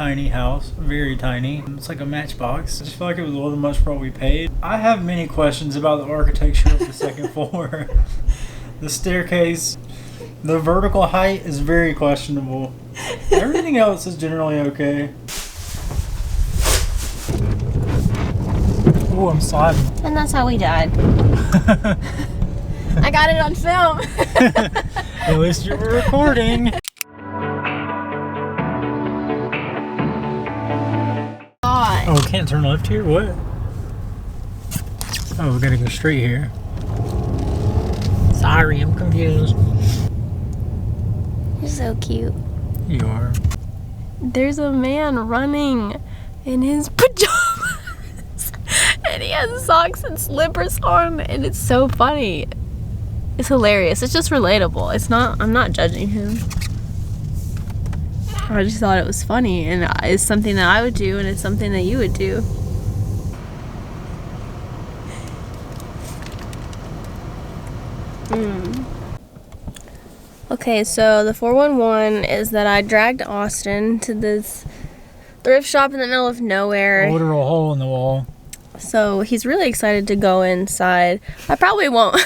tiny house, very tiny. It's like a matchbox. I just feel like it was a little much for what we paid. I have many questions about the architecture of the second floor. The staircase, the vertical height is very questionable. Everything else is generally okay. Oh, I'm sliding. And that's how we died. I got it on film. At least you were recording. God. Oh, we can't turn left here? What? Oh, we gotta go straight here. Sorry, I'm confused. You're so cute. You are. There's a man running in his pajamas. And he has socks and slippers on. And it's so funny. It's hilarious. It's just relatable. I'm not judging him. I just thought it was funny. And it's something that I would do. And it's something that you would do. Okay, so the 411 is that I dragged Austin to this thrift shop in the middle of nowhere. A literal hole in the wall. So he's really excited to go inside. I probably won't.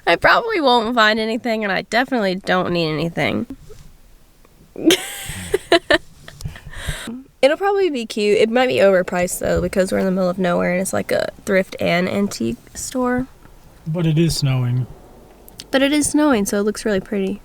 I probably won't find anything, and I definitely don't need anything. It'll probably be cute. It might be overpriced though, because we're in the middle of nowhere and it's like a thrift and antique store. But it is snowing. But it is snowing, so it looks really pretty.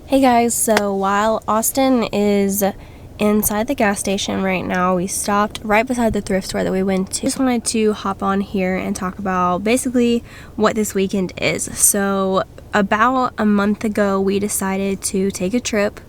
Hey guys, so while Austin is inside the gas station right now, we stopped right beside the thrift store that we went to. Just wanted to hop on here and talk about basically what this weekend is. So about a month ago, we decided to take a trip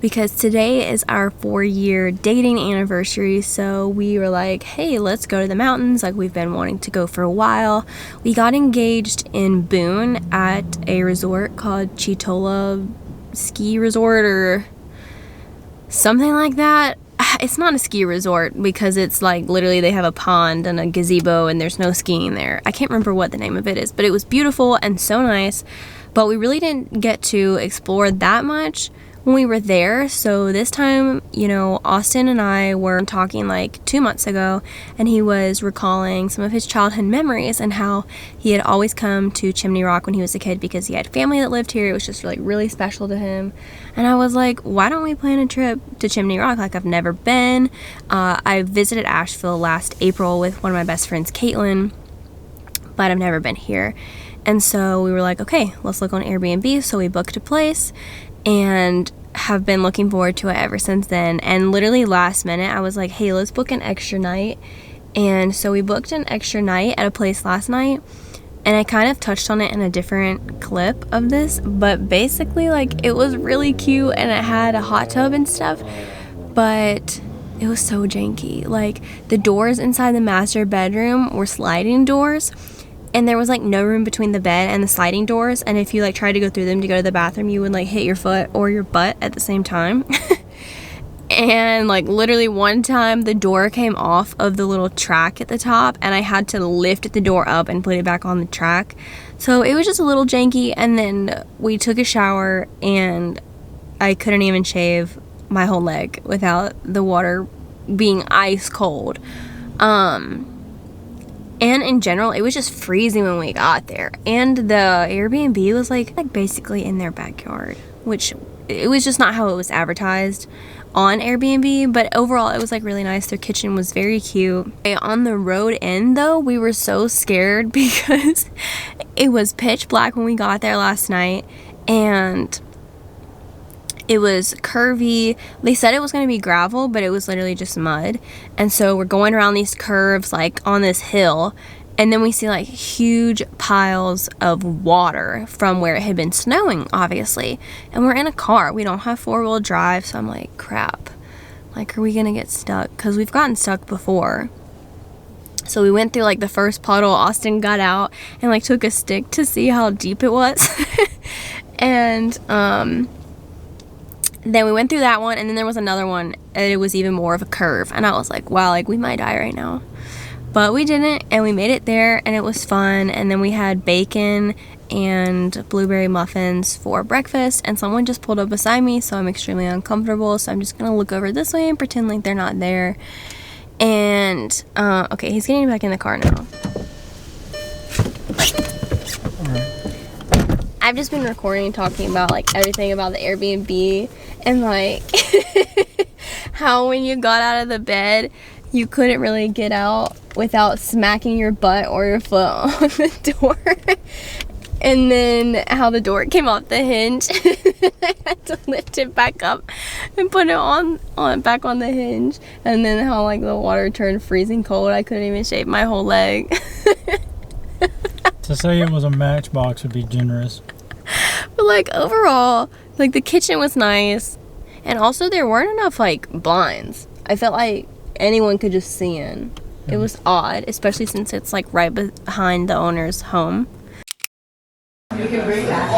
because today is our 4-year dating anniversary. So we were like, hey, let's go to the mountains. Like, we've been wanting to go for a while. We got engaged in Boone at a resort called Chitola Ski Resort or something like that. It's not a ski resort because it's like literally they have a pond and a gazebo and there's no skiing there. I can't remember what the name of it is, but it was beautiful and so nice. But we really didn't get to explore that much when we were there. So this time, you know, Austin and I were talking like 2 months ago, and he was recalling some of his childhood memories and how he had always come to Chimney Rock when he was a kid because he had family that lived here. It was just like really special to him. And I was like, why don't we plan a trip to Chimney Rock? Like, I've never been. I visited Asheville last April with one of my best friends, Caitlin, but I've never been here. And so we were like, okay, let's look on Airbnb. So we booked a place and have been looking forward to it ever since then. And literally last minute, I was like, hey, let's book an extra night. And so we booked an extra night at a place last night. And I kind of touched on it in a different clip of this. But basically, like, it was really cute and it had a hot tub and stuff. But it was so janky. Like, the doors inside the master bedroom were sliding doors. And there was like no room between the bed and the sliding doors, and if you like tried to go through them to go to the bathroom, you would like hit your foot or your butt at the same time. And like literally one time the door came off of the little track at the top and I had to lift the door up and put it back on the track. So it was just a little janky. And then we took a shower and I couldn't even shave my whole leg without the water being ice cold. And in general, it was just freezing when we got there. And the Airbnb was like basically in their backyard, which it was just not how it was advertised on Airbnb. But overall, it was like really nice. Their kitchen was very cute. On the road in though, we were so scared because it was pitch black when we got there last night. And It was curvy. They said it was going to be gravel, but it was literally just mud. And so we're going around these curves, like on this hill, and then we see like huge piles of water from where it had been snowing, obviously. And we're in a car. We don't have 4-wheel drive, so I'm like, crap. Like, are we going to get stuck? Because we've gotten stuck before. So we went through like the first puddle. Austin got out and like took a stick to see how deep it was. And then we went through that one, and then there was another one, and it was even more of a curve. And I was like, wow, like we might die right now. But we didn't, and we made it there, and it was fun. And then we had bacon and blueberry muffins for breakfast, and someone just pulled up beside me, so I'm extremely uncomfortable. So I'm just gonna look over this way and pretend like they're not there. And okay, he's getting back in the car now. I've just been recording, talking about like everything about the Airbnb, and like how when you got out of the bed you couldn't really get out without smacking your butt or your foot on the door. And then how the door came off the hinge. I had to lift it back up and put it on back on the hinge. And then how like the water turned freezing cold. I couldn't even shave my whole leg. To say it was a matchbox would be generous. But like overall, like the kitchen was nice. And also there weren't enough like blinds. I felt like anyone could just see in. It was odd, especially since it's like right behind the owner's home. You can bring that.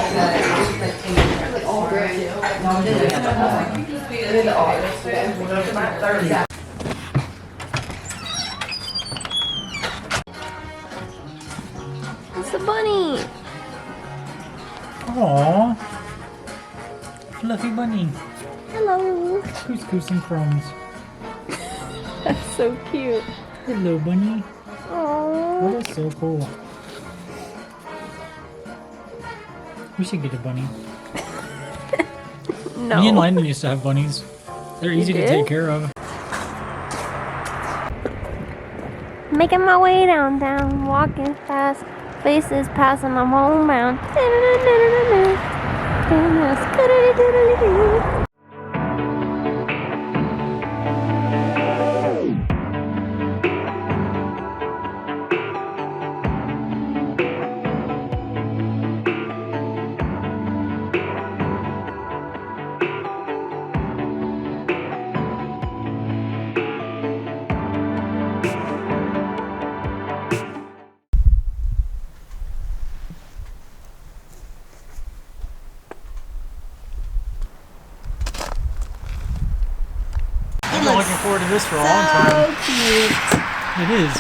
It's a bunny. Aww. Fluffy bunny. Hello. Couscous and crumbs. That's so cute. Hello, bunny. Aww. That is so cool. We should get a bunny. No. Me and Landon used to have bunnies. They're easy to take care of. Making my way downtown, walking fast, faces passing, I'm homebound. I've been looking forward to this for a long time. Cute. It is.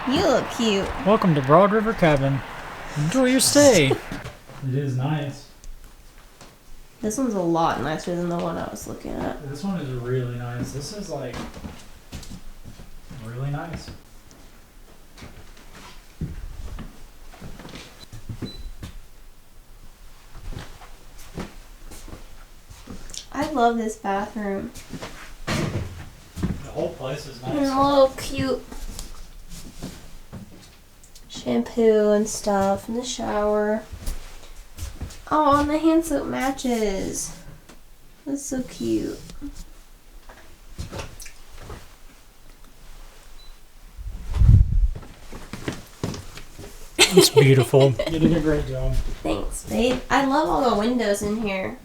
You look cute. Welcome to Broad River Cabin. Enjoy your stay. It is nice. This one's a lot nicer than the one I was looking at. This one is really nice. This is like really nice. I love this bathroom. The whole place is nice. And a little cute shampoo and stuff in the shower. Oh, and the hand soap matches. That's so cute. It's beautiful. You did a great job. Thanks, babe. I love all the windows in here.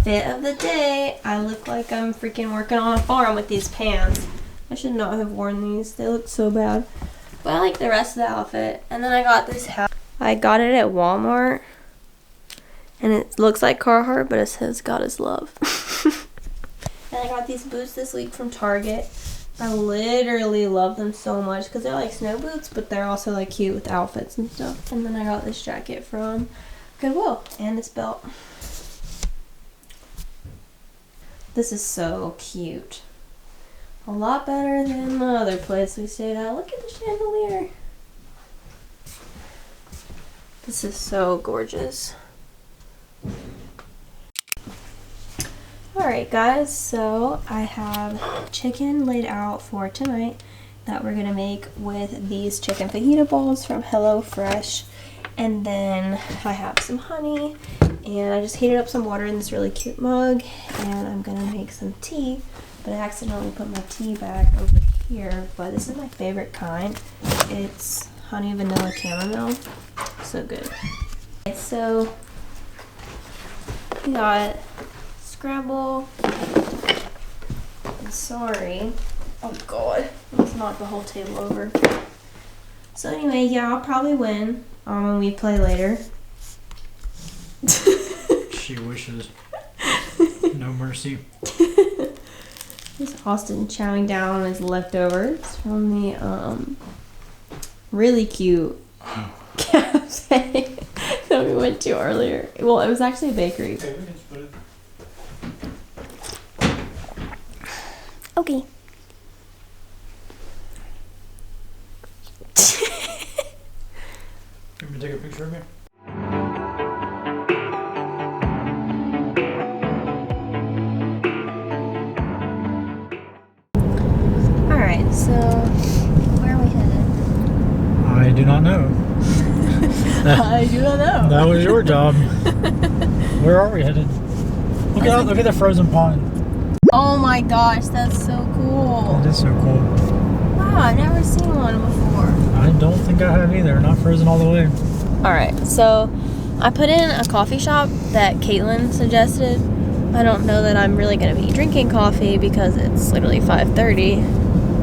Fit of the day. I look like I'm freaking working on a farm with these pants. I should not have worn these. They look so bad. But I like the rest of the outfit. And then I got this hat. I got it at Walmart. And it looks like Carhartt, but it says God is love. And I got these boots this week from Target. I literally love them so much because they're like snow boots, but they're also like cute with outfits and stuff. And then I got this jacket from Goodwill and this belt. This is so cute. A lot better than the other place we stayed at. Look at the chandelier. This is so gorgeous. Alright guys, so I have chicken laid out for tonight that we're gonna make with these chicken fajita balls from HelloFresh. And then I have some honey, and I just heated up some water in this really cute mug, and I'm gonna make some tea, but I accidentally put my tea bag over here, but this is my favorite kind. It's honey vanilla chamomile. So good. Okay, so we got scrabble and sorry. Oh god, let's knock the whole table over. So anyway, yeah, I'll probably win when we play later. She wishes. No mercy. This is Austin chowing down on his leftovers from the really cute cafe that we went to earlier. Well, it was actually a bakery. Okay, we can split it. Okay. You want me to take a picture of me? Alright, so where are we headed? I do not know. I do not know. That was your job. Where are we headed? Look at the frozen pond. Oh my gosh, that's so cool. It is so cool. Wow, I've never seen one before. I don't think I have either. Not frozen all the way. Alright, so I put in a coffee shop that Caitlin suggested. I don't know that I'm really going to be drinking coffee because it's literally 5:30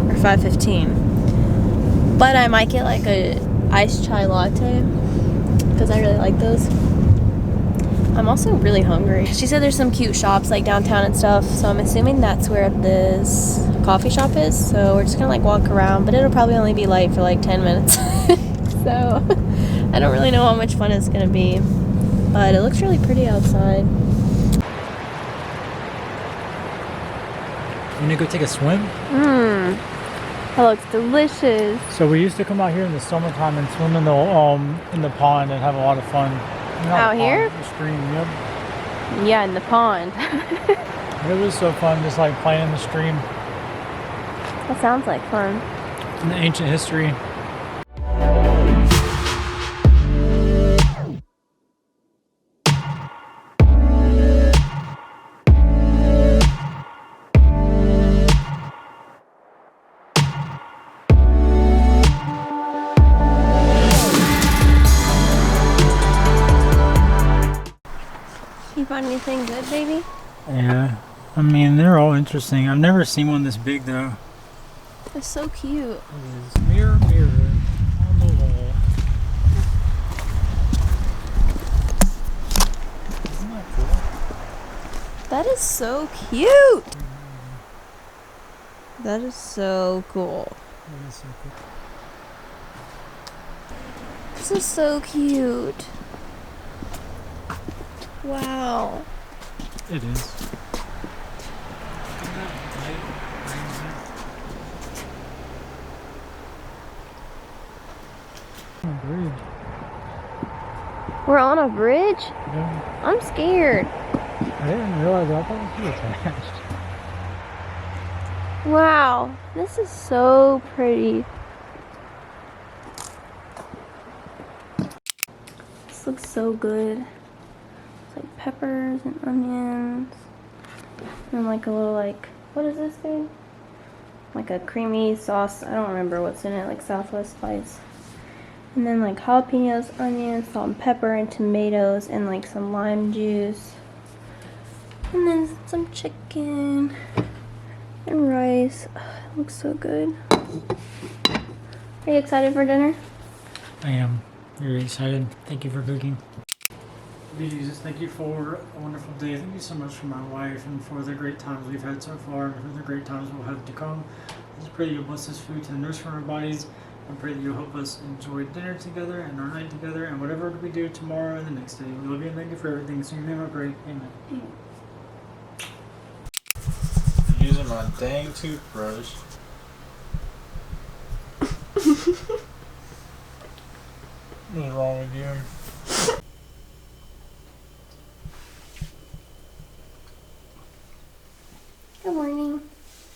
or 5:15. But I might get like a iced chai latte because I really like those. I'm also really hungry. She said there's some cute shops like downtown and stuff, so I'm assuming that's where this coffee shop is. So we're just gonna like walk around, but it'll probably only be light for like 10 minutes. So I don't really know how much fun it's gonna be, but it looks really pretty outside. You need to go take a swim? That looks delicious. So we used to come out here in the summertime and swim in the pond and have a lot of fun. Out here? The stream, yep. Yeah, in the pond. It was so fun just like playing in the stream. That sounds like fun. In the ancient history. You find anything good, baby? Yeah. I mean, they're all interesting. I've never seen one this big though. They're so cute. It is mirror, mirror on the wall. Isn't that cool? That is so cute. That is so cool. That is so cool. This is so cute. Wow. It is. Bridge. We're on a bridge? Yeah. I'm scared. I didn't realize that. I thought it was attached. Wow. This is so pretty. This looks so good. It's like peppers and onions. And like a little like, what is this thing? Like a creamy sauce. I don't remember what's in it, like Southwest spice. And then like jalapenos, onions, salt and pepper, and tomatoes, and like some lime juice. And then some chicken and rice. It looks so good. Are you excited for dinner? I am very excited. Thank you for cooking. Dear Jesus, thank you for a wonderful day. Thank you so much for my wife and for the great times we've had so far and for the great times we'll have to come. I just pray that you'll bless this food to nourish our bodies. I pray that you'll help us enjoy dinner together and our night together and whatever we do tomorrow and the next day. We love you and thank you for everything. So in your name I pray. Amen. I'm using my dang toothbrush. What's wrong with you? Good morning.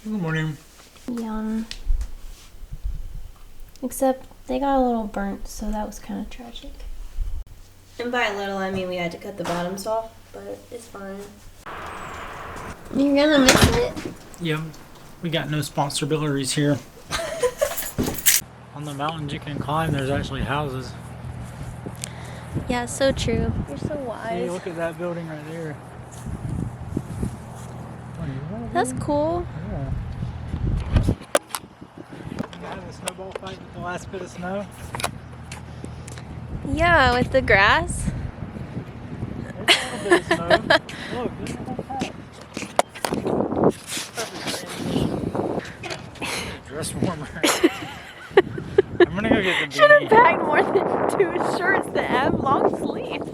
Good morning. Yum. Except they got a little burnt, so that was kind of tragic. And by a little, I mean we had to cut the bottoms off, but it's fine. You're gonna miss it? Yep. We got no sponsorabilities here. On the mountains you can climb, there's actually houses. Yeah, so true. You're so wise. Hey, look at that building right there. That's cool. Yeah. You had a snowball fight with the last bit of snow? Yeah, with the grass. There's a little bit of snow. Look, there's a whole pack. Dress warmer. I'm gonna go get the Should have beanie. packed more than 2 shirts that have long sleeves.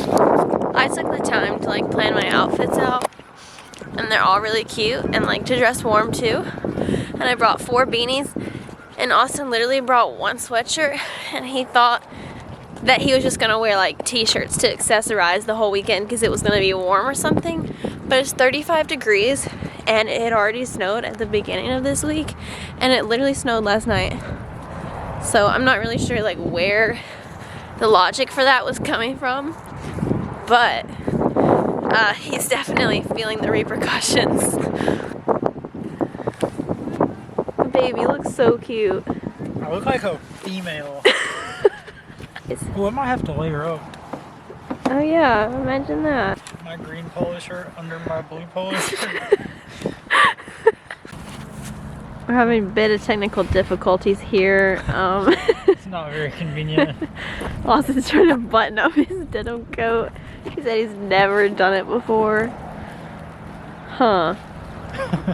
I took the time to like plan my outfits out, and they're all really cute, and like to dress warm too. And I brought 4 beanies, and Austin literally brought 1 sweatshirt, and he thought that he was just gonna wear like t-shirts to accessorize the whole weekend because it was gonna be warm or something. But it's 35 degrees, and it had already snowed at the beginning of this week, and it literally snowed last night. So I'm not really sure like where the logic for that was coming from, but he's definitely feeling the repercussions. Baby looks so cute. I look like a female. Oh, I might have to layer up. Oh yeah, imagine that. My green polo shirt under my blue polo shirt. We're having a bit of technical difficulties here. It's not very convenient. Austin's trying to button up his denim coat. He said he's never done it before. Huh.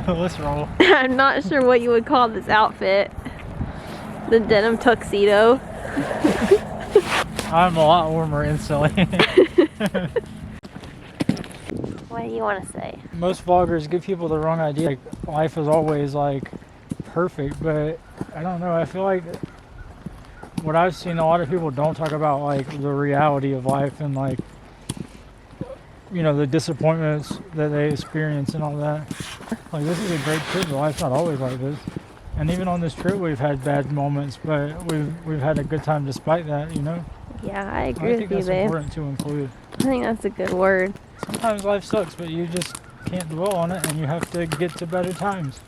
Let's roll. I'm not sure what you would call this outfit. The denim tuxedo. I'm a lot warmer instantly. What do you want to say? Most vloggers give people the wrong idea. Like, life is always like perfect, but I don't know. I feel like what I've seen, a lot of people don't talk about like the reality of life and like, you know, the disappointments that they experience and all that. Like, this is a great trip, but life's not always like this. And even on this trip, we've had bad moments, but we've had a good time despite that, you know? Yeah, I I agree think with you, that's babe. important to include. I think that's a good word. Sometimes life sucks, but you just can't dwell on it, and you have to get to better times.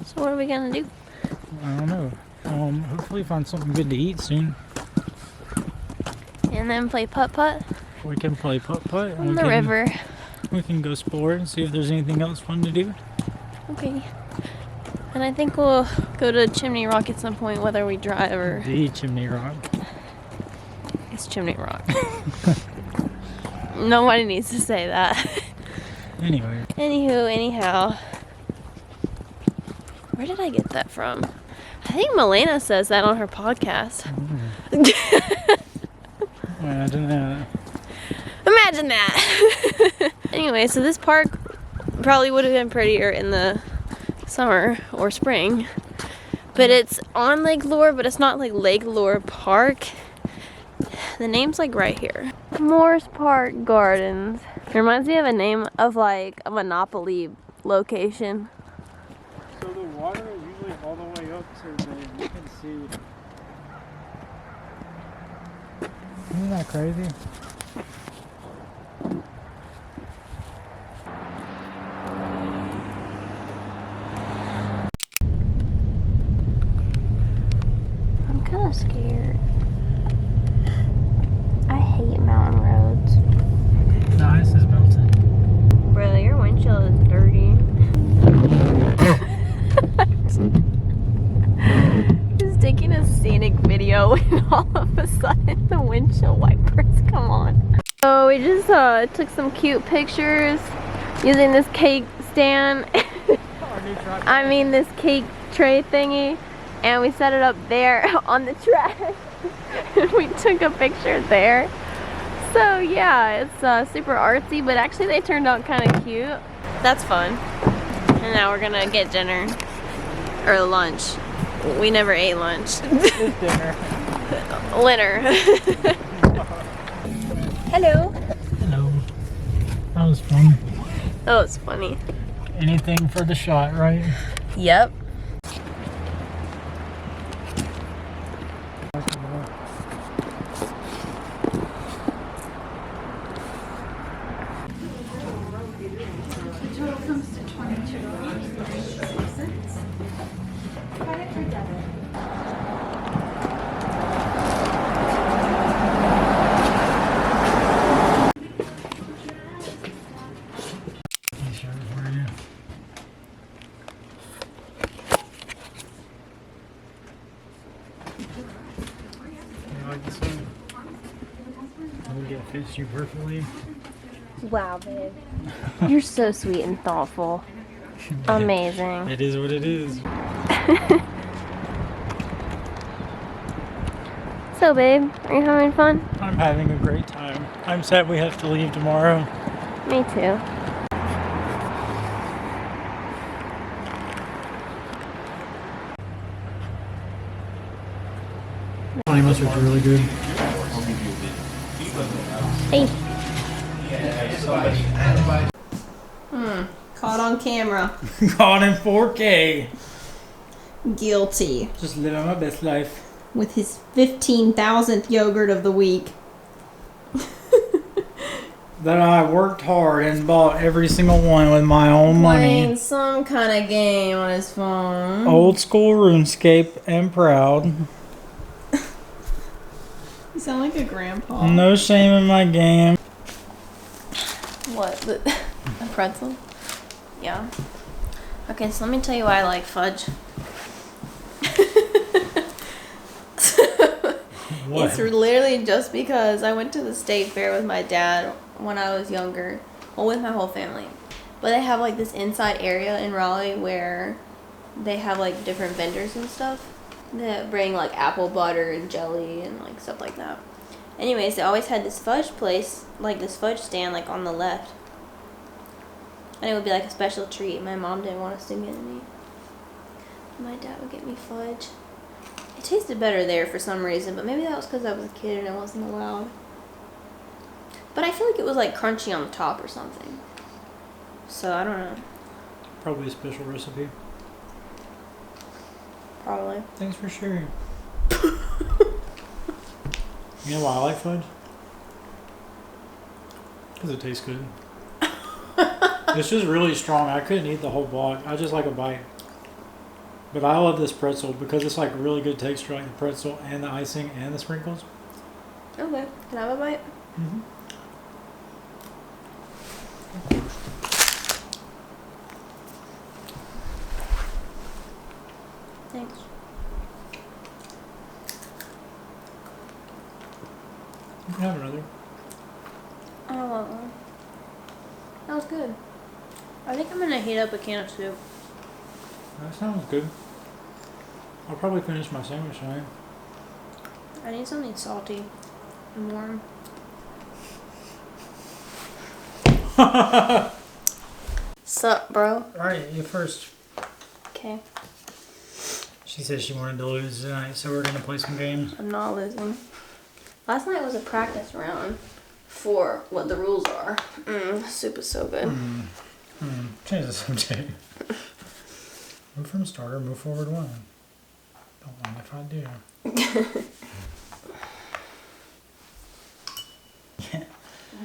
So what are we gonna do? I don't know. Hopefully find something good to eat soon. And then play putt-putt We can play putt-putt. on the river. We can go explore and see if there's anything else fun to do. Okay. And I think we'll go to Chimney Rock at some point, whether we drive or... The Chimney Rock. It's Chimney Rock. Nobody needs to say that. Anyway. Anywho, anyhow. Where did I get that from? I think Milena says that on her podcast. Imagine that. Imagine that. Anyway, so this park probably would have been prettier in the summer or spring. But it's on Lake Lure, but it's not like Lake Lure Park. The name's like right here. Morse Park Gardens. It reminds me of a name of like a Monopoly location. So the water is usually all the way up to the, you can see. Isn't that crazy? I'm kind of scared. I hate mountain roads. The ice is melting. Bro, your windshield is dirty. Just taking a scenic video and all of a sudden the windshield wipers come on. So we just took some cute pictures using this cake stand. I mean this cake tray thingy, and we set it up there on the trash. And we took a picture there. So yeah, it's super artsy, but actually they turned out kind of cute. That's fun. And now we're gonna get dinner. Or lunch. We never ate lunch. It's dinner. Dinner. Hello. Hello. That was fun. That was funny. Anything for the shot, right? Yep. Fits you perfectly. Wow, babe. You're so sweet and thoughtful. Amazing. It is what it is. So, babe, are you having fun? I'm having a great time. I'm sad we have to leave tomorrow. Me too. Honey mustard's really good. Hey. Caught on camera. Caught in 4K. Guilty. Just living my best life. With his 15,000th yogurt of the week. That I worked hard and bought every single one with my own Playing money. some kind of game on his phone. Old school RuneScape and proud. You sound like a grandpa. No shame in my game. What? A pretzel? Yeah. Okay, so let me tell you why I like fudge. What? It's literally just because I went to the state fair with my dad when I was younger. Well, with my whole family. But they have like this inside area in Raleigh where they have like different vendors and stuff that bring like apple butter and jelly and like stuff like that. Anyways, they always had this fudge place, like this fudge stand like on the left. And it would be like a special treat. My mom didn't want us to get any. My dad would get me fudge. It tasted better there for some reason, but maybe that was because I was a kid and it wasn't allowed. But I feel like it was like crunchy on the top or something. So I don't know. Probably a special recipe. Probably. Thanks for sharing. You know why I like fudge? Because it tastes good. It's just really strong. I couldn't eat the whole block. I just like a bite. But I love this pretzel because it's like really good texture, like the pretzel and the icing and the sprinkles. Okay. Can I have a bite? Mm-hmm. Thanks. You can have another. I don't want one. That was good. I think I'm gonna heat up a can of soup. That sounds good. I'll probably finish my sandwich tonight. I need something salty and warm. Sup, bro? Alright, you first. Okay. She said she wanted to lose tonight, so we're gonna play some games. I'm not losing. Last night was a practice round for what the rules are. Soup is so good. Change the subject. Move from starter, move forward one. Don't mind if I do.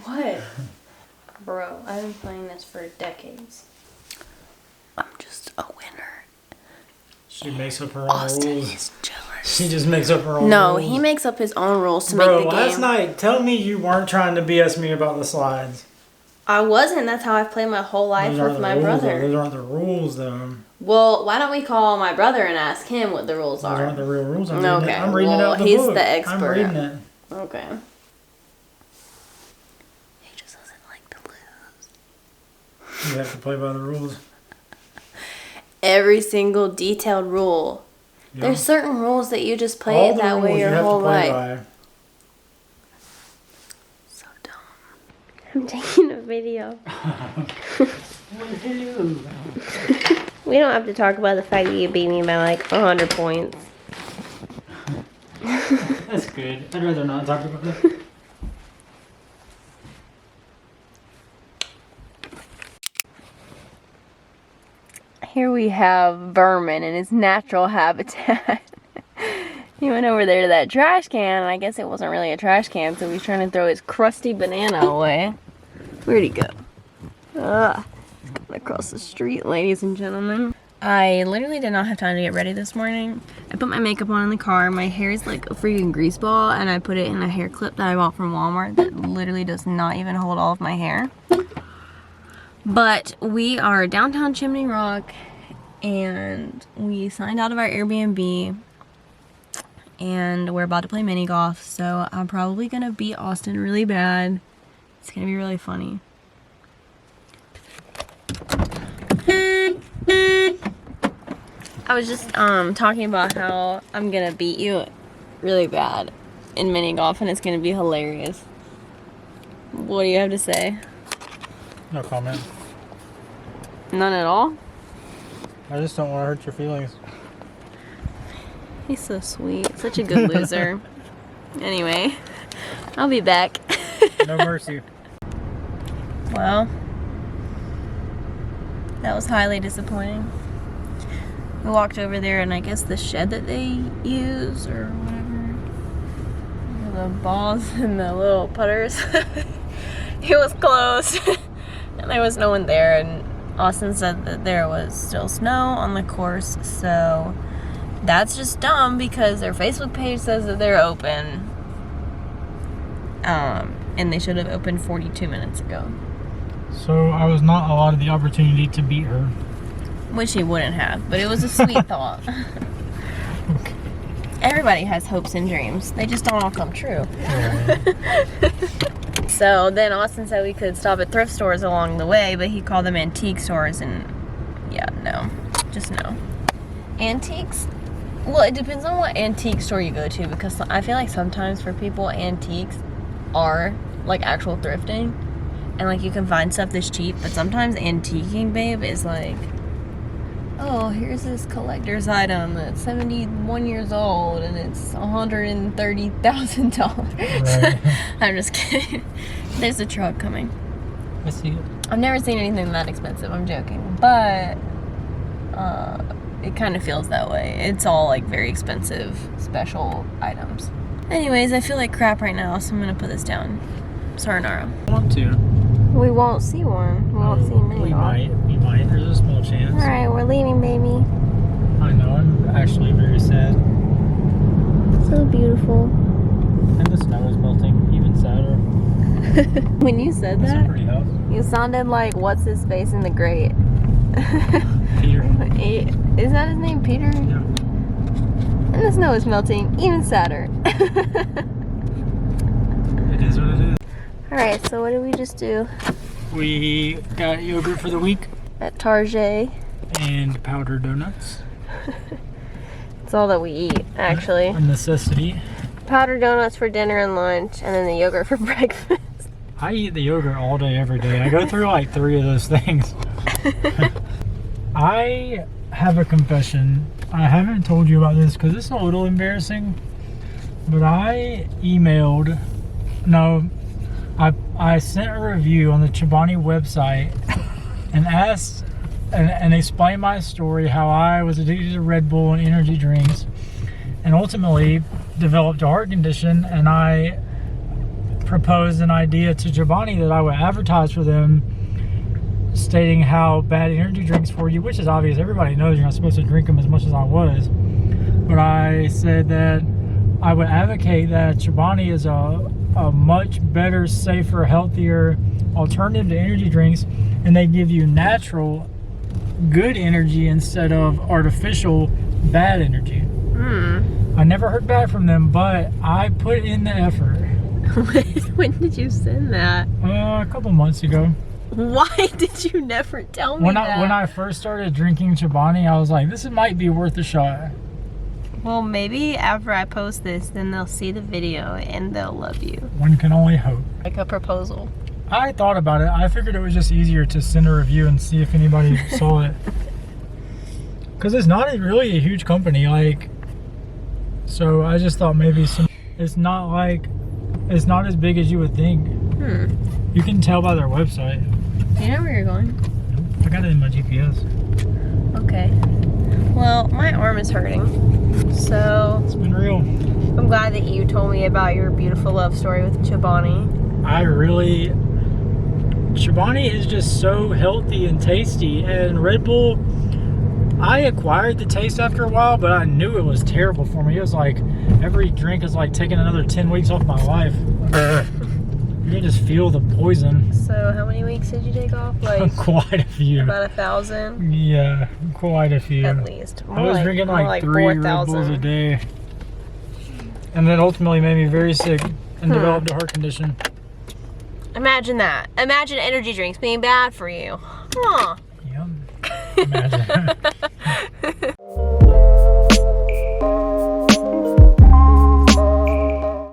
What? Bro, I've been playing this for decades. I'm just a winner. She makes up her own Austin rules. is jealous. She just makes up her own No, rules. he makes up his own rules to Bro, make the game. last night, tell me you weren't trying to BS me about the slides. I wasn't. That's how I've played my whole life Those aren't with the my rules, brother. though. Those aren't the rules, though. Well, why don't we call my brother and ask him what the rules Those are? aren't the real rules. I'm Okay, reading it. I'm reading it well, out the he's book. the expert. I'm reading it. Okay. He just doesn't like to lose. You have to play by the rules. Every single detailed rule. Yeah. There's certain rules that you just play All it the that rules way you your have whole to play life. by. So dumb. I'm taking a video. We don't have to talk about the fact that you beat me by like 100 points. That's good. I'd rather not talk about that. Here we have Vermin in his natural habitat. He went over there to that trash can, and I guess it wasn't really a trash can, so he's trying to throw his crusty banana away. Where'd he go? Ugh. He's across the street, ladies and gentlemen. I literally did not have time to get ready this morning. I put my makeup on in the car. My hair is like a freaking grease ball, and I put it in a hair clip that I bought from Walmart that literally does not even hold all of my hair. But we are downtown Chimney Rock, and we signed out of our Airbnb, and we're about to play mini golf, so I'm probably gonna beat Austin really bad. It's gonna be really funny. I was just talking about how I'm gonna beat you really bad in mini golf, and it's gonna be hilarious. What do you have to say? No comment. None at all? I just don't want to hurt your feelings. He's so sweet. Such a good loser. Anyway, I'll be back. No mercy. Well, that was highly disappointing. We walked over there, and I guess the shed that they use or whatever, the balls and the little putters, it was closed. And there was no one there, and Austin said that there was still snow on the course, so that's just dumb because their Facebook page says that they're open, and they should have opened 42 minutes ago. So I was not allowed the opportunity to beat her. Which he wouldn't have, but it was a sweet thought. Okay. Everybody has hopes and dreams. They just don't all come true. Yeah. So then Austin said we could stop at thrift stores along the way, but he called them antique stores, and yeah, no. Just no. Antiques? Well, it depends on what antique store you go to, because I feel like sometimes for people, antiques are like actual thrifting, and like you can find stuff that's cheap, but sometimes antiquing, babe, is like, oh, here's this collector's item that's 71 years old and it's $130,000. Right. I'm just kidding. There's a truck coming. I see it. I've never seen anything that expensive, I'm joking, but it kind of feels that way. It's all like very expensive special items. Anyways, I feel like crap right now, so I'm gonna put this down. Sayonara. I want to. We won't see one. We won't see many. We might. There's a small chance. Alright, we're leaving, baby. I know. I'm actually very sad. So beautiful. And the snow is melting. Even sadder. When you said That's a that, pretty house. you sounded like what's his face in the Great. Peter. Is that his name, Peter? Yeah. And the snow is melting. Even sadder. It is what it is. Alright, so what did we just do? We got yogurt for the week At Target. and powdered donuts. It's all that we eat, actually. A necessity. Powdered donuts for dinner and lunch, and then the yogurt for breakfast. I eat the yogurt all day, every day. I go through like 3 of those things. I have a confession. I haven't told you about this because it's a little embarrassing. But I emailed... No, I sent a review on the Chobani website and asked and explained my story, how I was addicted to Red Bull and energy drinks and ultimately developed a heart condition, and I proposed an idea to Chobani that I would advertise for them, stating how bad energy drinks for you, which is obvious. Everybody knows you're not supposed to drink them as much as I was. But I said that I would advocate that Chobani is a much better, safer, healthier alternative to energy drinks, and they give you natural, good energy instead of artificial, bad energy. I never heard back from them, but I put in the effort. When did you send that? A couple months ago. Why did you never tell me that? When I first started drinking Chobani, I was like, this might be worth a shot. Well, maybe after I post this, then they'll see the video and they'll love you. One can only hope. Like a proposal. I thought about it. I figured it was just easier to send a review and see if anybody saw it. Because it's not really a huge company, like... So I just thought maybe it's not as big as you would think. You can tell by their website. Do you know where you're going? I got it in my GPS. Okay. Well, my arm is hurting. So It's been real. I'm glad that you told me about your beautiful love story with Chobani. I really Chobani is just so healthy and tasty, and Red Bull, I acquired the taste after a while, but I knew it was terrible for me. It was like every drink is like taking another 10 weeks off my life. You can just feel the poison. So how many weeks did you take off? Like Quite a few. about 1,000 Yeah, quite a few. at least. I was drinking like 3 Red 4,000. Bulls a day. And then ultimately made me very sick and developed a heart condition. Imagine that. Imagine energy drinks being bad for you. Huh. Yep. Imagine.